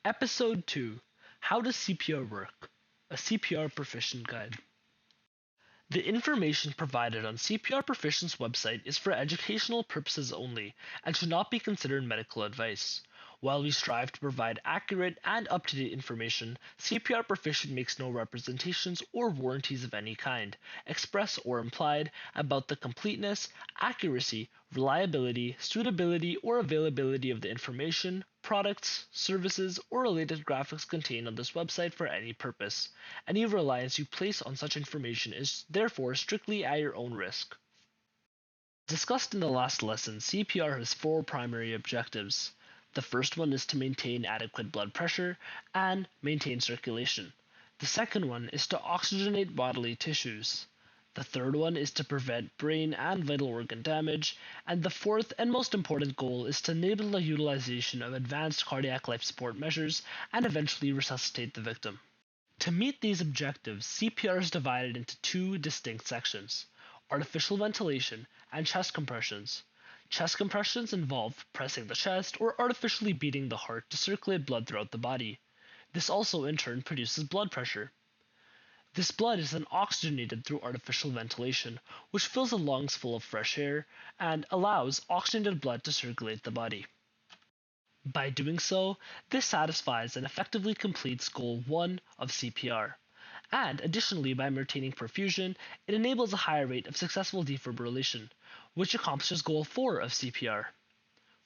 Episode 2: How does CPR work? A CPR Proficient Guide. The information provided on CPR Proficient's website is for educational purposes only and should not be considered medical advice. While we strive to provide accurate and up-to-date information, CPR Proficient makes no representations or warranties of any kind, express or implied, about the completeness, accuracy, reliability, suitability, or availability of the information, products, services, or related graphics contained on this website for any purpose. Any reliance you place on such information is therefore strictly at your own risk. Discussed in the last lesson, CPR has four primary objectives. The first one is to maintain adequate blood pressure and maintain circulation. The second one is to oxygenate bodily tissues. The third one is to prevent brain and vital organ damage, and the fourth and most important goal is to enable the utilization of advanced cardiac life support measures and eventually resuscitate the victim. To meet these objectives, CPR is divided into two distinct sections: artificial ventilation and chest compressions. Chest compressions involve pressing the chest or artificially beating the heart to circulate blood throughout the body. This also in turn produces blood pressure. This blood is then oxygenated through artificial ventilation, which fills the lungs full of fresh air and allows oxygenated blood to circulate the body. By doing so, this satisfies and effectively completes Goal 1 of CPR. And additionally, by maintaining perfusion, it enables a higher rate of successful defibrillation, which accomplishes Goal 4 of CPR.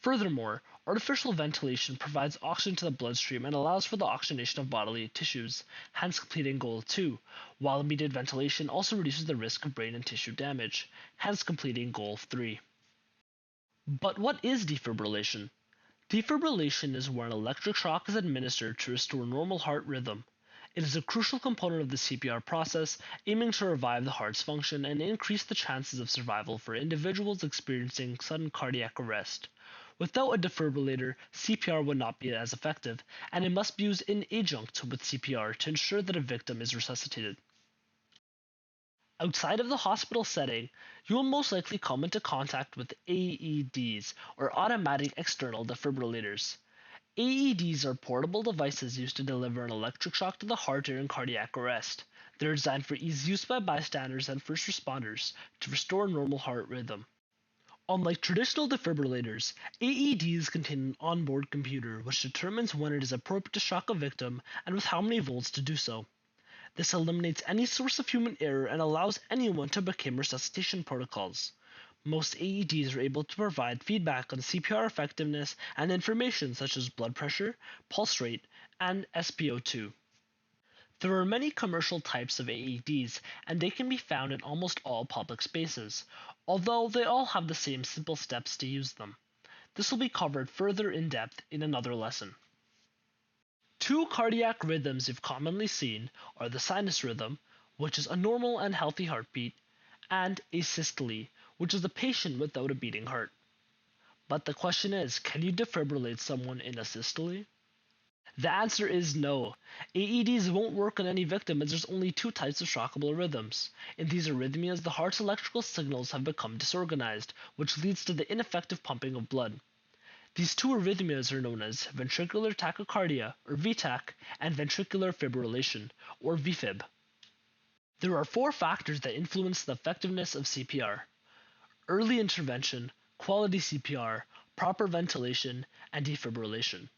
Furthermore, artificial ventilation provides oxygen to the bloodstream and allows for the oxygenation of bodily tissues, hence completing Goal 2, while immediate ventilation also reduces the risk of brain and tissue damage, hence completing Goal 3. But what is defibrillation? Defibrillation is where an electric shock is administered to restore normal heart rhythm. It is a crucial component of the CPR process, aiming to revive the heart's function and increase the chances of survival for individuals experiencing sudden cardiac arrest. Without a defibrillator, CPR would not be as effective, and it must be used in adjunct with CPR to ensure that a victim is resuscitated. Outside of the hospital setting, you will most likely come into contact with AEDs, or automatic external defibrillators. AEDs are portable devices used to deliver an electric shock to the heart during cardiac arrest. They're designed for easy use by bystanders and first responders to restore normal heart rhythm. Unlike traditional defibrillators, AEDs contain an onboard computer which determines when it is appropriate to shock a victim and with how many volts to do so. This eliminates any source of human error and allows anyone to begin resuscitation protocols. Most AEDs are able to provide feedback on CPR effectiveness and information such as blood pressure, pulse rate, and SpO2. There are many commercial types of AEDs, and they can be found in almost all public spaces, although they all have the same simple steps to use them. This will be covered further in depth in another lesson. Two cardiac rhythms you've commonly seen are the sinus rhythm, which is a normal and healthy heartbeat, and asystole, which is a patient without a beating heart. But the question is, can you defibrillate someone in a systole? The answer is no. AEDs won't work on any victim as there's only two types of shockable rhythms. In these arrhythmias, the heart's electrical signals have become disorganized, which leads to the ineffective pumping of blood. These two arrhythmias are known as ventricular tachycardia, or VTach, and ventricular fibrillation, or VFib. There are four factors that influence the effectiveness of CPR: early intervention, quality CPR, proper ventilation, and defibrillation.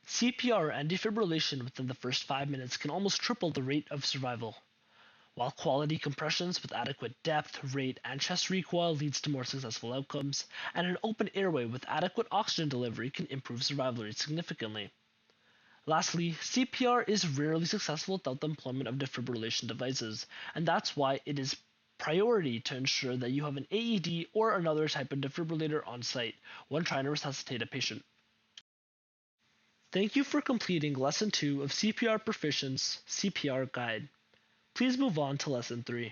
CPR and defibrillation within the first 5 minutes can almost triple the rate of survival, while quality compressions with adequate depth, rate, and chest recoil leads to more successful outcomes, and an open airway with adequate oxygen delivery can improve survival rates significantly. Lastly, CPR is rarely successful without the employment of defibrillation devices, and that's why it is priority to ensure that you have an AED or another type of defibrillator on site when trying to resuscitate a patient. Thank you for completing Lesson 2 of CPR Proficient's CPR Guide. Please move on to Lesson 3.